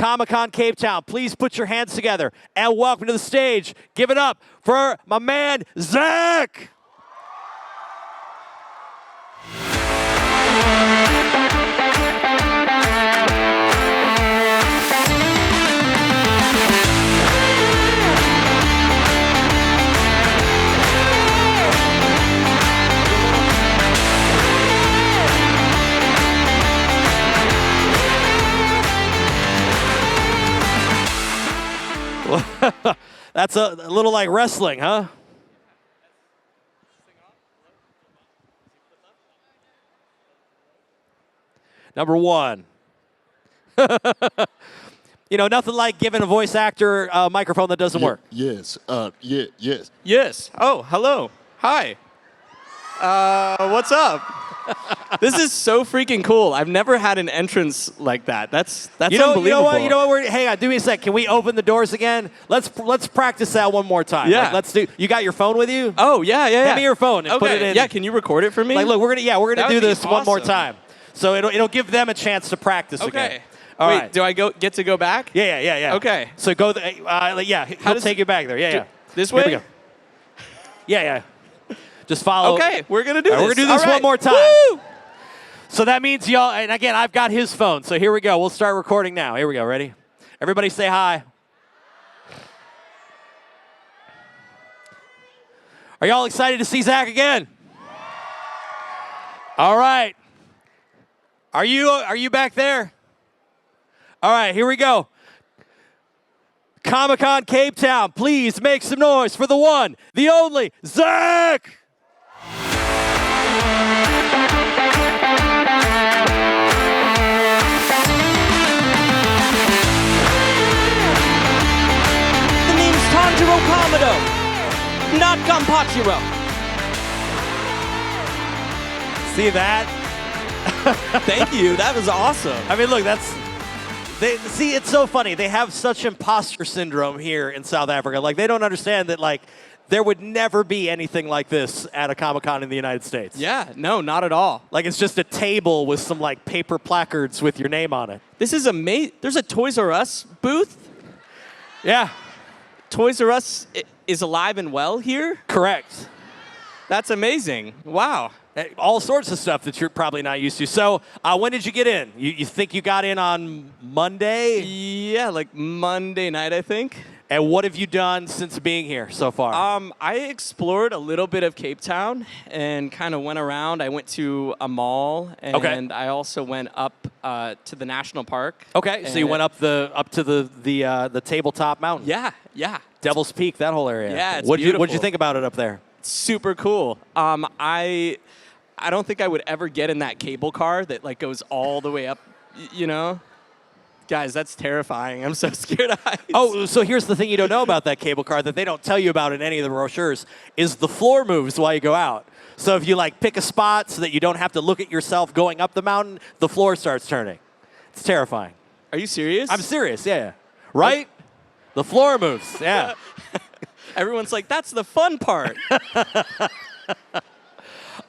Comic-Con Cape Town. Please put your hands together and welcome to the stage. Give it up for my man, Zach. That's a little like wrestling, huh? Number one. You know, nothing like giving a voice actor a microphone that doesn't work. Yes. Yes. Yes. Oh, hello. Hi. What's up? This is so freaking cool. I've never had an entrance like that. That's unbelievable. You know what? Hang on. Do me a sec. Can we open the doors again? Let's practice that one more time. Yeah. Like, let's do. You got your phone with you? Oh yeah. Hand me your phone and okay. put it in. Yeah. Can you record it for me? Like, look, we're gonna do this one more awesome. time. So it'll give them a chance to practice again. Okay. All Wait, right. do I get to go back? Yeah. Okay. So go. He'll take you back there. Yeah. This Here we way? go. Yeah. Just follow. Okay, we're gonna do this. We're gonna do this one more time. Woo! So that means y'all, and again, I've got his phone. So here we go. We'll start recording now. Here we go. Ready? Everybody say hi. Are y'all excited to see Zach again? All right. Are you back there? All right, here we go. Comic-Con Cape Town, please make some noise for the one, the only, Zach! The name's Tanjiro Kamado, not Gonpachiro. See that? Thank you. That was awesome. I mean, look, see, it's so funny. They have such imposter syndrome here in South Africa. Like, they don't understand that, like, there would never be anything like this at a Comic-Con in the United States. Yeah, no, not at all. Like, it's just a table with some, like, paper placards with your name on it. This is amazing. There's a Toys R Us booth. Yeah. Toys R Us is alive and well here? Correct. That's amazing. Wow. All sorts of stuff that you're probably not used to. So, when did you get in? You think you got in on Monday? Yeah, like Monday night, I think. And what have you done since being here so far? I explored a little bit of Cape Town and kind of went around. I went to a mall, and I also went up to the national park. Okay, so you went up to the tabletop mountain. Yeah. Devil's Peak, that whole area. Yeah, it's What'd beautiful. you think about it up there? Super cool. I don't think I would ever get in that cable car that like goes all the way up, you know? Guys, that's terrifying. I'm so scared of heights. Oh, so here's the thing you don't know about that cable car that they don't tell you about in any of the brochures is the floor moves while you go out. So if you like pick a spot so that you don't have to look at yourself going up the mountain, the floor starts turning. It's terrifying. Are you serious? I'm serious, yeah. Right? The floor moves, yeah. Everyone's like, that's the fun part.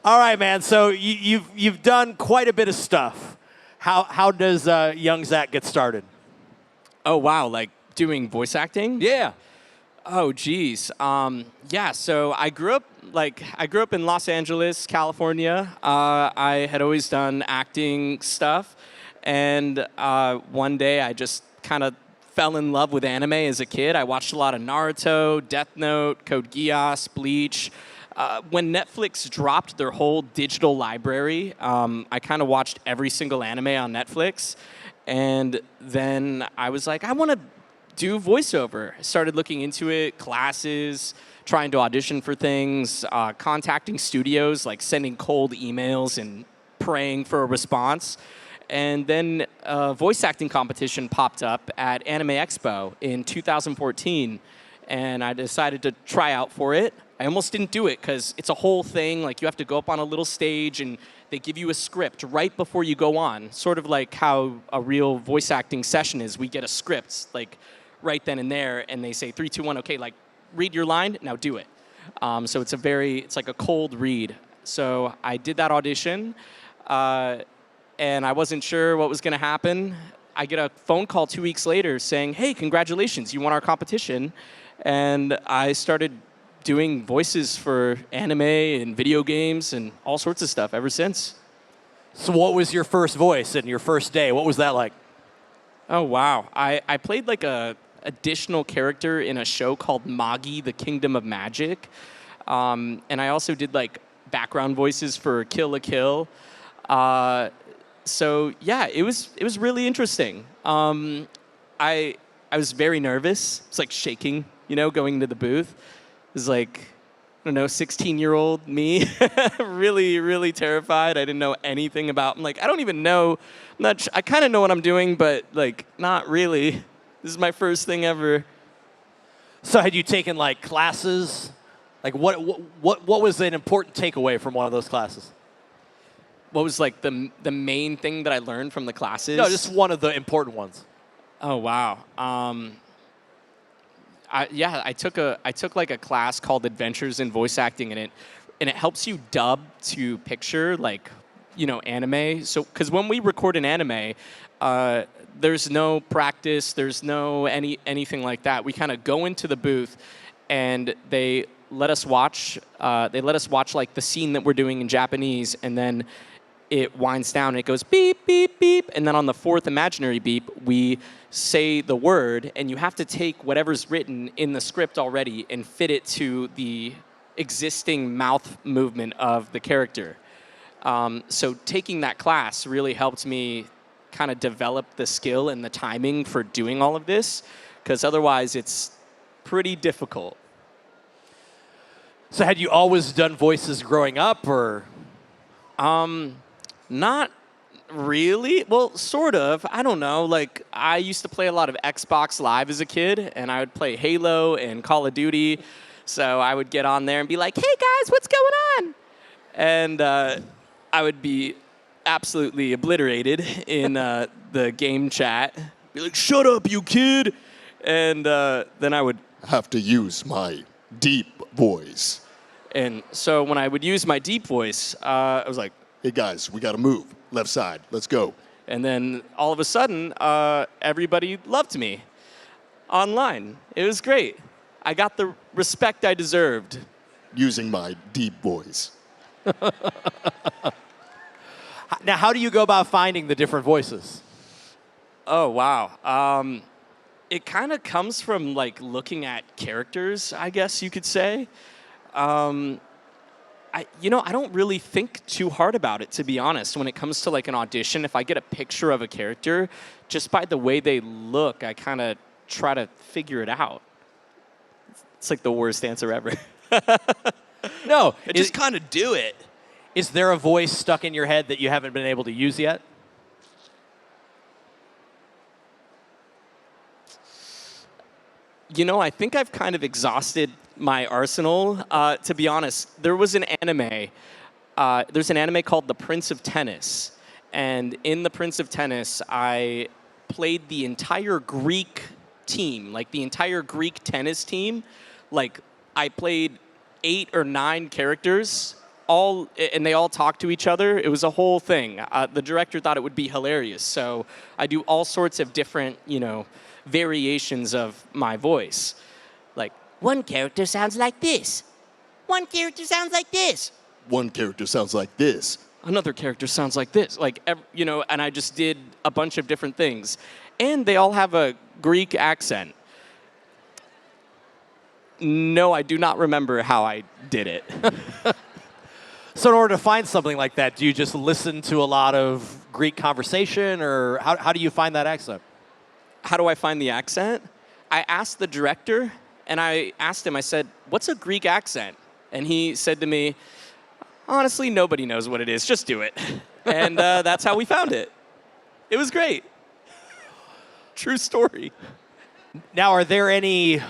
All right, man. So you've done quite a bit of stuff. How does young Zach get started? Oh wow, like doing voice acting? Yeah. Oh geez. Yeah. So I grew up in Los Angeles, California. I had always done acting stuff, and one day I just kind of fell in love with anime as a kid. I watched a lot of Naruto, Death Note, Code Geass, Bleach. When Netflix dropped their whole digital library, I kind of watched every single anime on Netflix. And then I was like, I want to do voiceover. I started looking into it, classes, trying to audition for things, contacting studios, like sending cold emails and praying for a response. And then a voice acting competition popped up at Anime Expo in 2014. And I decided to try out for it. I almost didn't do it because it's a whole thing. Like, you have to go up on a little stage and they give you a script right before you go on. Sort of like how a real voice acting session is. We get a script, like, right then and there, and they say, 3, 2, 1, okay, like, read your line, now do it. So it's like a cold read. So I did that audition, and I wasn't sure what was going to happen. I get a phone call 2 weeks later saying, hey, congratulations, you won our competition. And I started doing voices for anime and video games and all sorts of stuff ever since. So what was your first voice and your first day? What was that like? Oh, wow. I played like a additional character in a show called Magi, The Kingdom of Magic. And I also did like background voices for Kill la Kill. So yeah, it was really interesting. I was very nervous. It's like shaking, going into the booth. It was like, I don't know, 16-year-old me, really, really terrified. I didn't know anything about. I'm like, I don't even know. I kind of know what I'm doing, but like, not really. This is my first thing ever. So had you taken like classes? Like what was an important takeaway from one of those classes? What was like the main thing that I learned from the classes? No, just one of the important ones. Oh wow. I took like a class called Adventures in Voice Acting, and it helps you dub to picture like anime. So because when we record an anime, there's no practice, there's no anything like that. We kind of go into the booth, and they let us watch. They let us watch like the scene that we're doing in Japanese, and then it winds down and it goes beep, beep, beep. And then on the fourth imaginary beep, we say the word, and you have to take whatever's written in the script already and fit it to the existing mouth movement of the character. So taking that class really helped me kind of develop the skill and the timing for doing all of this, because otherwise it's pretty difficult. So had you always done voices growing up, or? Not really. Well, sort of. I don't know. Like, I used to play a lot of Xbox Live as a kid, and I would play Halo and Call of Duty. So I would get on there and be like, hey, guys, what's going on? And I would be absolutely obliterated in the game chat. Be like, shut up, you kid. And then I would Have to use my deep voice. And so when I would use my deep voice, I was like, Hey guys, we gotta move. Left side, let's go. and then all of a sudden, everybody loved me online. It was great. I got the respect I deserved. Using my deep voice. Now, how do you go about finding the different voices? Oh, wow. It kind of comes from like looking at characters, I guess you could say. I don't really think too hard about it, to be honest. When it comes to like an audition, if I get a picture of a character, just by the way they look, I kind of try to figure it out. It's like the worst answer ever. No, I just kind of do it. Is there a voice stuck in your head that you haven't been able to use yet? I think I've kind of exhausted my arsenal. To be honest, there was an anime. There's an anime called The Prince of Tennis. And in The Prince of Tennis, I played the entire Greek team, like the entire Greek tennis team. Like, I played 8 or 9 characters, and they all talk to each other. It was a whole thing. The director thought it would be hilarious. So I do all sorts of different, variations of my voice. Like, one character sounds like this. One character sounds like this. One character sounds like this. Another character sounds like this. Like, and I just did a bunch of different things. And they all have a Greek accent. No, I do not remember how I did it. So in order to find something like that, do you just listen to a lot of Greek conversation, or how do you find that accent? How do I find the accent? I asked the director, and I asked him, I said, what's a Greek accent? And he said to me, honestly, nobody knows what it is. Just do it. And that's how we found it. It was great. True story. Now, are there any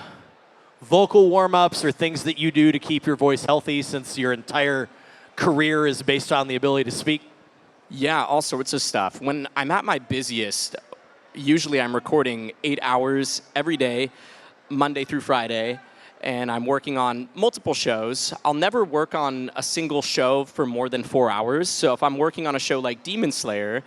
vocal warm-ups or things that you do to keep your voice healthy, since your entire career is based on the ability to speak? Yeah, all sorts of stuff. When I'm at my busiest, usually I'm recording 8 hours every day, Monday through Friday, and I'm working on multiple shows. I'll never work on a single show for more than 4 hours. So if I'm working on a show like Demon Slayer,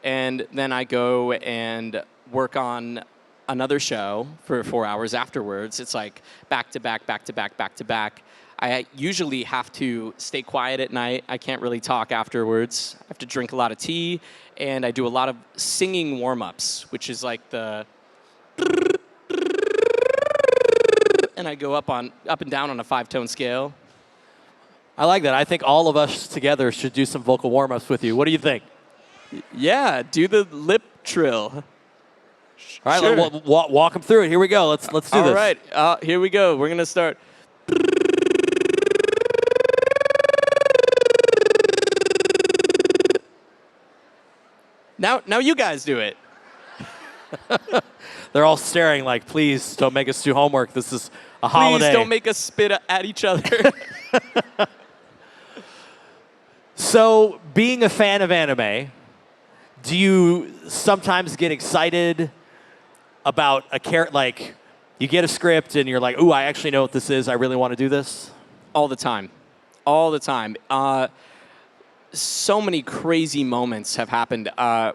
and then I go and work on another show for 4 hours afterwards. It's like back to back, back to back, back to back. I usually have to stay quiet at night. I can't really talk afterwards. I have to drink a lot of tea, and I do a lot of singing warm-ups, which is like the... and I go up and down on a 5-tone scale. I like that. I think all of us together should do some vocal warm-ups with you. What do you think? Yeah, do the lip trill. All right, Sure. walk them through it. Here we go. Let's do this. All right, here we go. We're gonna start. Now you guys do it. They're all staring like, please don't make us do homework. This is a holiday. Please don't make us spit at each other. So, being a fan of anime, do you sometimes get excited about a character? Like, you get a script and you're like, ooh, I actually know what this is. I really want to do this? All the time. All the time. So many crazy moments have happened.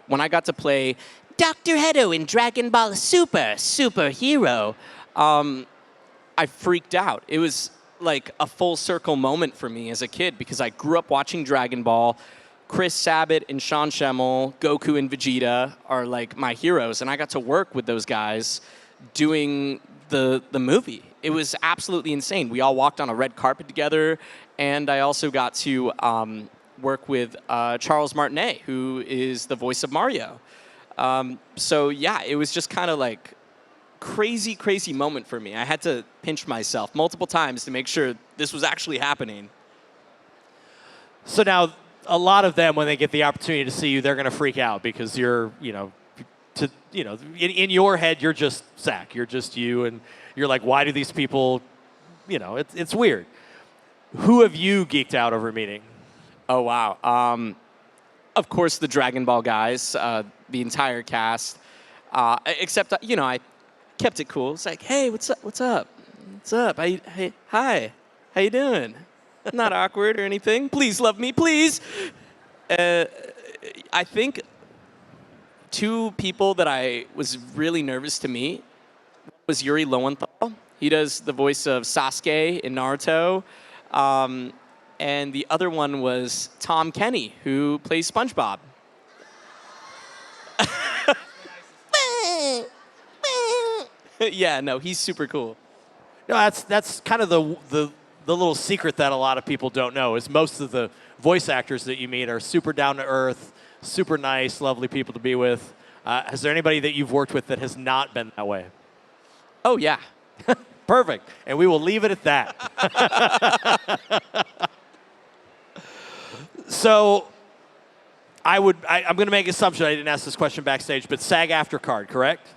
When I got to play Dr. Hedo in Dragon Ball Superhero, I freaked out. It was like a full circle moment for me as a kid because I grew up watching Dragon Ball. Chris Sabat and Sean Schemmel, Goku and Vegeta are like my heroes, and I got to work with those guys doing the movie. It was absolutely insane. We all walked on a red carpet together, and I also got to work with Charles Martinet, who is the voice of Mario. So yeah, it was just kind of like crazy moment for me. I had to pinch myself multiple times to make sure this was actually happening. So now, a lot of them, when they get the opportunity to see you, they're going to freak out because you're, in your head, you're just Zach. You're just you, and you're like, why do these people, it's weird. Who have you geeked out over meeting? Oh, wow. Of course, the Dragon Ball guys, the entire cast, except, I kept it cool. It's like, hey, what's up? What's up? What's up? Hey, hi. How you doing? Not awkward or anything. Please love me, please. I think two people that I was really nervous to meet was Yuri Lowenthal. He does the voice of Sasuke in Naruto. And the other one was Tom Kenny, who plays SpongeBob. Yeah, no, he's super cool. No, that's kind of the little secret that a lot of people don't know is most of the voice actors that you meet are super down to earth, super nice, lovely people to be with. Is there anybody that you've worked with that has not been that way? Oh, yeah. Perfect. And we will leave it at that. So I'm going to make an assumption. I didn't ask this question backstage, but SAG-AFTRA card, correct?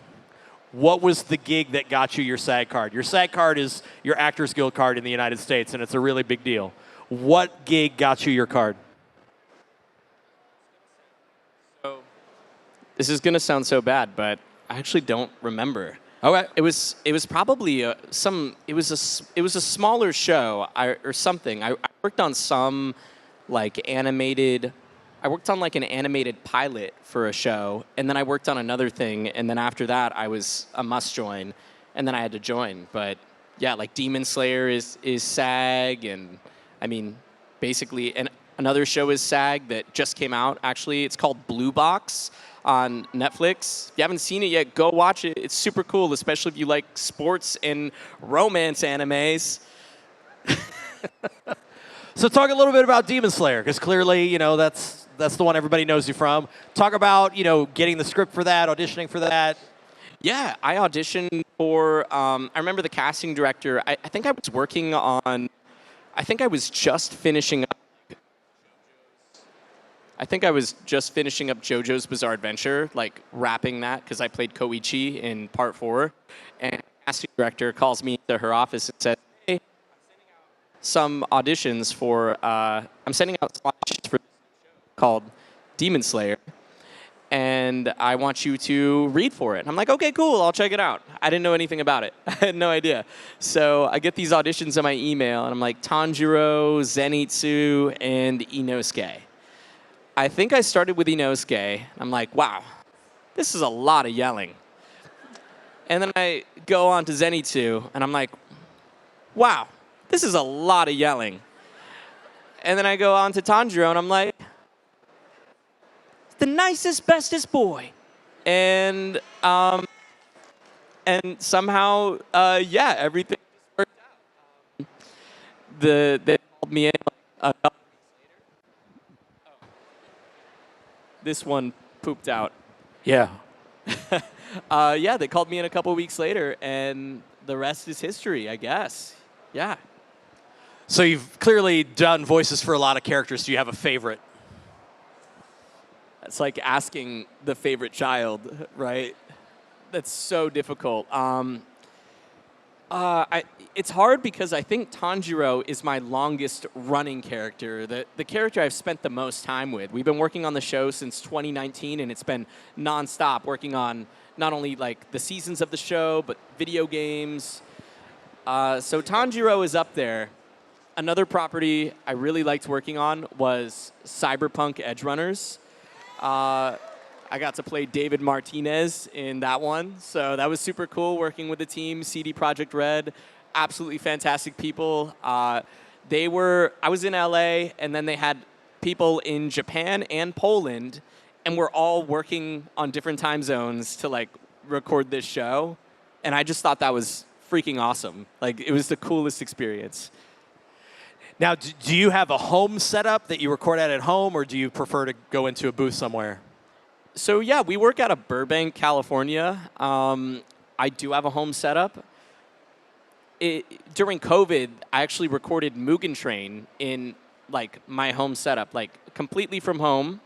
What was the gig that got you your SAG card? Your SAG card is your Actors Guild card in the United States, and it's a really big deal. What gig got you your card? So, this is going to sound so bad, but I actually don't remember. Okay. It was probably it was a smaller show or something. I worked on some I worked on an animated pilot for a show, and then I worked on another thing, and then after that I was a must join, and then I had to join. But yeah, Demon Slayer is SAG, and I mean basically another show is SAG that just came out actually. It's called Blue Box on Netflix. If you haven't seen it yet, go watch it. It's super cool, especially if you like sports and romance animes. So talk a little bit about Demon Slayer, because clearly, that's the one everybody knows you from. Talk about, getting the script for that, auditioning for that. Yeah, I auditioned for, I remember the casting director, I think I was working on, I think I was just finishing up JoJo's Bizarre Adventure, wrapping that, because I played Koichi in part 4. And the casting director calls me to her office and says, hey, some auditions for, I'm sending out some auditions for a show called Demon Slayer, and I want you to read for it. And I'm like, okay, cool, I'll check it out. I didn't know anything about it. I had no idea. So I get these auditions in my email, and I'm like, Tanjiro, Zenitsu, and Inosuke. I think I started with Inosuke. I'm like, wow, this is a lot of yelling. And then I go on to Zenitsu, and I'm like, wow, this is a lot of yelling. And then I go on to Tanjiro, and I'm like, the nicest, bestest boy. And somehow, yeah, everything just worked out. They called me in a couple weeks later. Oh. This one pooped out. Yeah. Yeah, they called me in a couple weeks later, and the rest is history, I guess. Yeah. So you've clearly done voices for a lot of characters. Do you have a favorite? It's like asking the favorite child, right? That's so difficult. It's hard because I think Tanjiro is my longest running character, the character I've spent the most time with. We've been working on the show since 2019, and it's been nonstop working on not only like the seasons of the show, but video games. So Tanjiro is up there. Another property I really liked working on was Cyberpunk Edgerunners. I got to play David Martinez in that one, so that was super cool working with the team, CD Projekt Red, absolutely fantastic people. I was in LA, and then they had people in Japan and Poland, and we're all working on different time zones to like record this show, and I just thought that was freaking awesome. Like, it was the coolest experience. Now, do you have a home setup that you record at home, or do you prefer to go into a booth somewhere? So yeah, we work out of Burbank, California. I do have a home setup. During COVID, I actually recorded Mugen Train in like my home setup, like completely from home.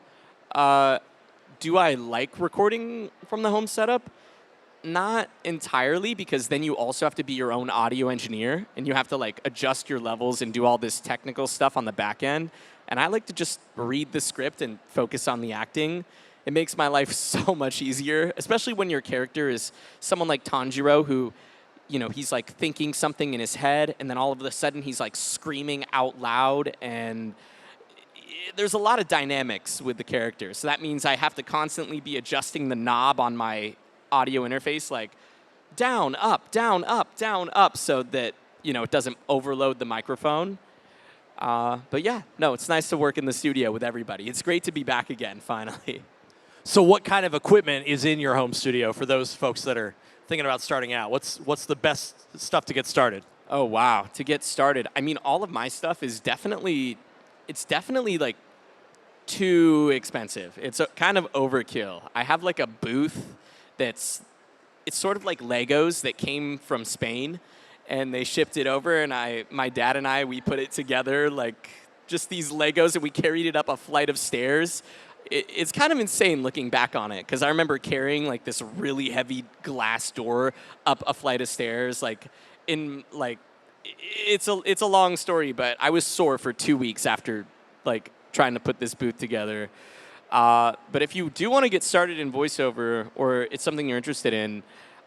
Do I like recording from the home setup? Not entirely, because then you also have to be your own audio engineer, and you have to like adjust your levels and do all this technical stuff on the back end. And I like to just read the script and focus on the acting. It makes my life so much easier, especially when your character is someone like Tanjiro, who, you know, he's like thinking something in his head, and then all of a sudden he's like screaming out loud, and there's a lot of dynamics with the character. So that means I have to constantly be adjusting the knob on my audio interface, like down, up, down, up, down, up, so that, you know, it doesn't overload the microphone. But yeah, no, it's nice to work in the studio with everybody. It's great to be back again, finally. So what kind of equipment is in your home studio for those folks that are thinking about starting out? What's the best stuff to get started? Oh, wow. To get started, I mean, all of my stuff is definitely like too expensive. It's kind of overkill. I have like a booth it's sort of like Legos that came from Spain, and they shipped it over, and my dad and we put it together like just these Legos, and we carried it up a flight of stairs. It's kind of insane looking back on it, because I remember carrying like this really heavy glass door up a flight of stairs. Like, it's a long story, but I was sore for 2 weeks after like trying to put this booth together. But if you do want to get started in voiceover, or it's something you're interested in,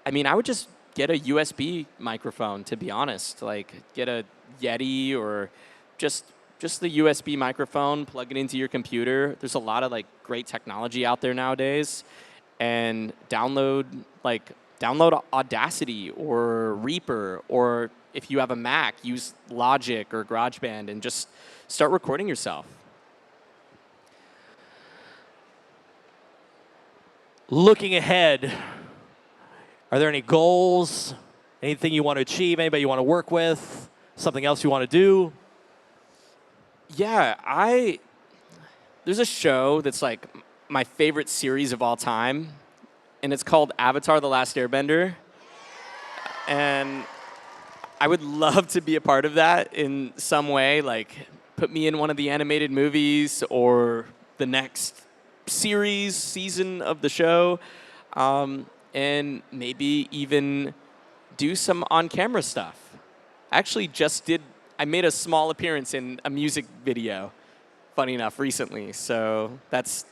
I mean, I would just get a USB microphone, to be honest. Like, get a Yeti, or just the USB microphone, plug it into your computer. There's a lot of like great technology out there nowadays, and download Audacity or Reaper, or if you have a Mac, use Logic or GarageBand, and just start recording yourself. Looking ahead, are there any goals? Anything you want to achieve? Anybody you want to work with? Something else you want to do? Yeah, there's a show that's like my favorite series of all time, and it's called Avatar: The Last Airbender. And I would love to be a part of that in some way, like put me in one of the animated movies or the next season of the show, and maybe even do some on-camera stuff. Actually, I made a small appearance in a music video, funny enough, recently. So that's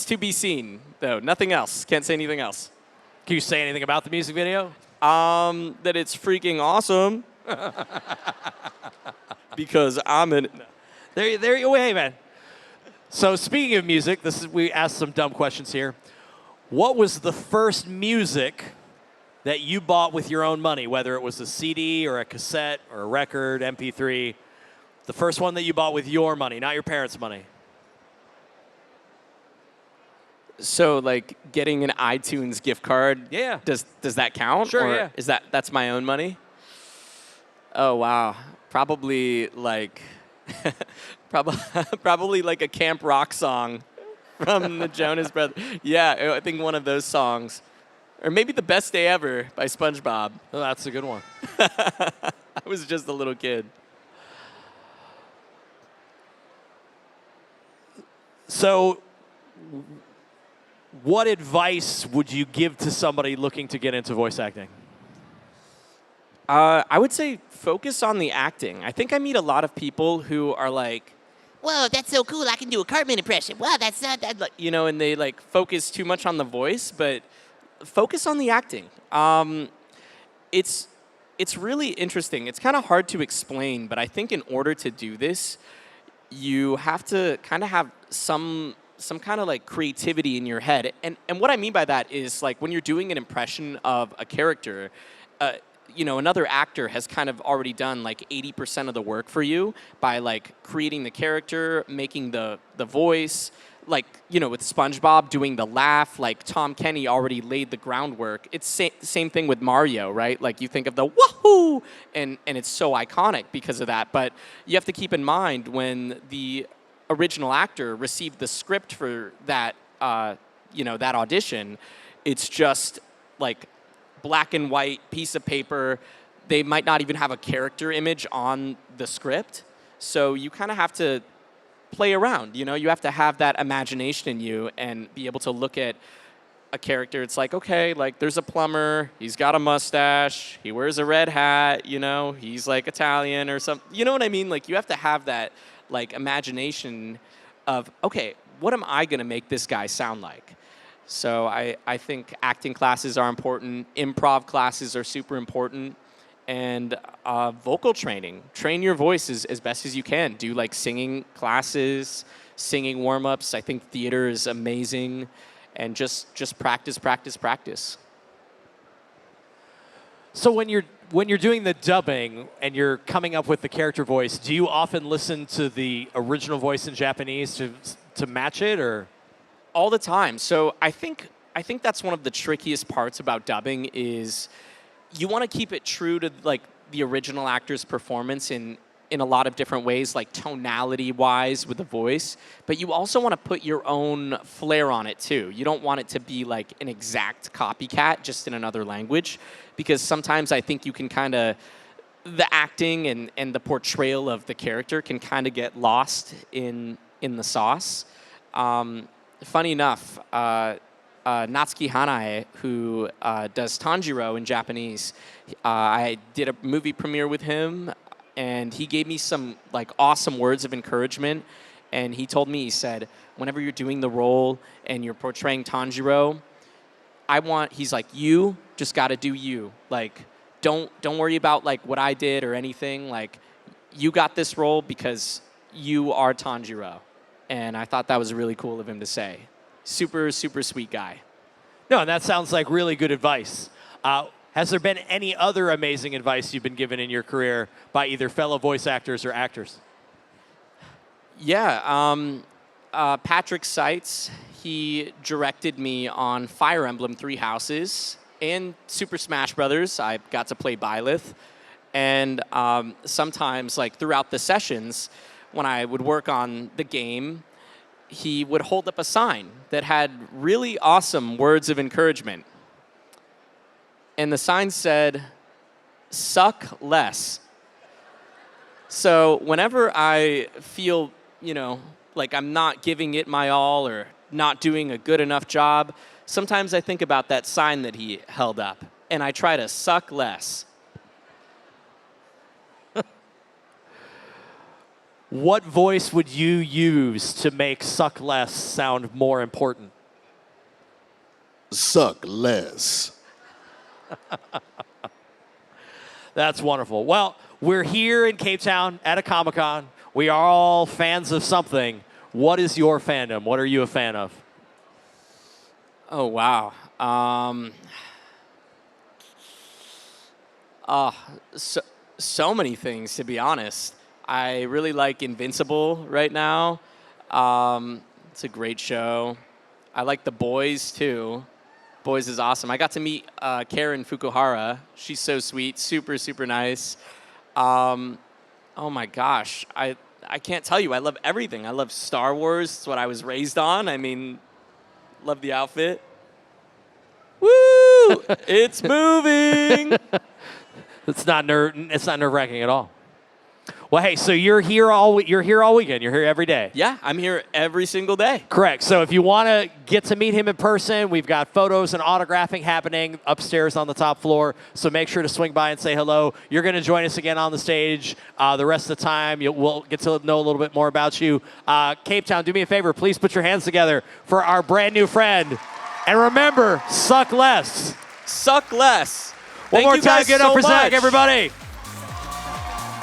to be seen, though. Nothing else. Can't say anything else. Can you say anything about the music video? That it's freaking awesome. Because I'm in. There you go. Hey, man. So speaking of music, we asked some dumb questions here. What was the first music that you bought with your own money, whether it was a CD or a cassette or a record, MP3? The first one that you bought with your money, not your parents' money. So like getting an iTunes gift card. Yeah. Does that count? Sure. Or Yeah. Is that's my own money? Oh wow. Probably like probably like a camp rock song from the Jonas Brothers. Yeah, I think one of those songs. Or maybe The Best Day Ever by SpongeBob. Oh, that's a good one. I was just a little kid. So what advice would you give to somebody looking to get into voice acting? I would say focus on the acting. I think I meet a lot of people who are like, Whoa, that's so cool. I can do a Cartman impression. Wow, that's not that. you know, and they like focus too much on the voice, but focus on the acting. It's really interesting. It's kind of hard to explain, but I think in order to do this, you have to kind of have some kind of like creativity in your head. And what I mean by that is like when you're doing an impression of a character, you know, another actor has kind of already done like 80% of the work for you by like creating the character, making the voice. Like, you know, with SpongeBob doing the laugh, like Tom Kenny already laid the groundwork. It's same thing with Mario, right? Like you think of the woohoo, and it's so iconic because of that. But you have to keep in mind when the original actor received the script for that, you know, that audition, it's just like black and white piece of paper. They might not even have a character image on the script. So you kind of have to play around, you know? You have to have that imagination in you and be able to look at a character. It's like, okay, like there's a plumber, he's got a mustache, he wears a red hat, you know, he's like Italian or something. You know what I mean? Like you have to have that like imagination of, okay, what am I gonna make this guy sound like? So I think acting classes are important, improv classes are super important, and vocal training. Train your voice as best as you can. Do like singing classes, singing warm-ups. I think theater is amazing, and just practice, practice, practice. So when you're doing the dubbing and you're coming up with the character voice, do you often listen to the original voice in Japanese to match it, or? All the time. So I think that's one of the trickiest parts about dubbing is you want to keep it true to like the original actor's performance in a lot of different ways, like tonality wise with the voice, but you also want to put your own flair on it too. You don't want it to be like an exact copycat just in another language, because sometimes I think you can kind of, the acting and the portrayal of the character can kind of get lost in the sauce. Funny enough, Natsuki Hanae, who does Tanjiro in Japanese, I did a movie premiere with him, and he gave me some like awesome words of encouragement. And he told me, he said, whenever you're doing the role and you're portraying Tanjiro, he's like, you just got to do you. Like, don't worry about like what I did or anything. Like, you got this role because you are Tanjiro. And I thought that was really cool of him to say. Super, super sweet guy. No, and that sounds like really good advice. Has there been any other amazing advice you've been given in your career by either fellow voice actors or actors? Yeah, Patrick Seitz, he directed me on Fire Emblem 3 Houses and Super Smash Brothers. I got to play Byleth. And sometimes, like throughout the sessions, when I would work on the game, he would hold up a sign that had really awesome words of encouragement. And the sign said, suck less. So whenever I feel, you know, like I'm not giving it my all or not doing a good enough job, sometimes I think about that sign that he held up, and I try to suck less. What voice would you use to make suck less sound more important? Suck less. That's wonderful. Well, we're here in Cape Town at a Comic-Con. We are all fans of something. What is your fandom? What are you a fan of? Oh, wow. So many things, to be honest. I really like Invincible right now. It's a great show. I like The Boys, too. Boys is awesome. I got to meet Karen Fukuhara. She's so sweet, super, super nice. Oh, my gosh. I can't tell you. I love everything. I love Star Wars. It's what I was raised on. I mean, love the outfit. Woo! It's moving. It's not nerve-wracking at all. Well, hey, so you're here all weekend. You're here every day. Yeah, I'm here every single day. Correct. So if you want to get to meet him in person, we've got photos and autographing happening upstairs on the top floor. So make sure to swing by and say hello. You're going to join us again on the stage the rest of the time. We'll get to know a little bit more about you. Cape Town, do me a favor. Please put your hands together for our brand new friend. And remember, suck less. Suck less. One more time, guys get up so for Zach, much. everybody.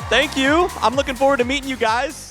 Thank you. I'm looking forward to meeting you guys.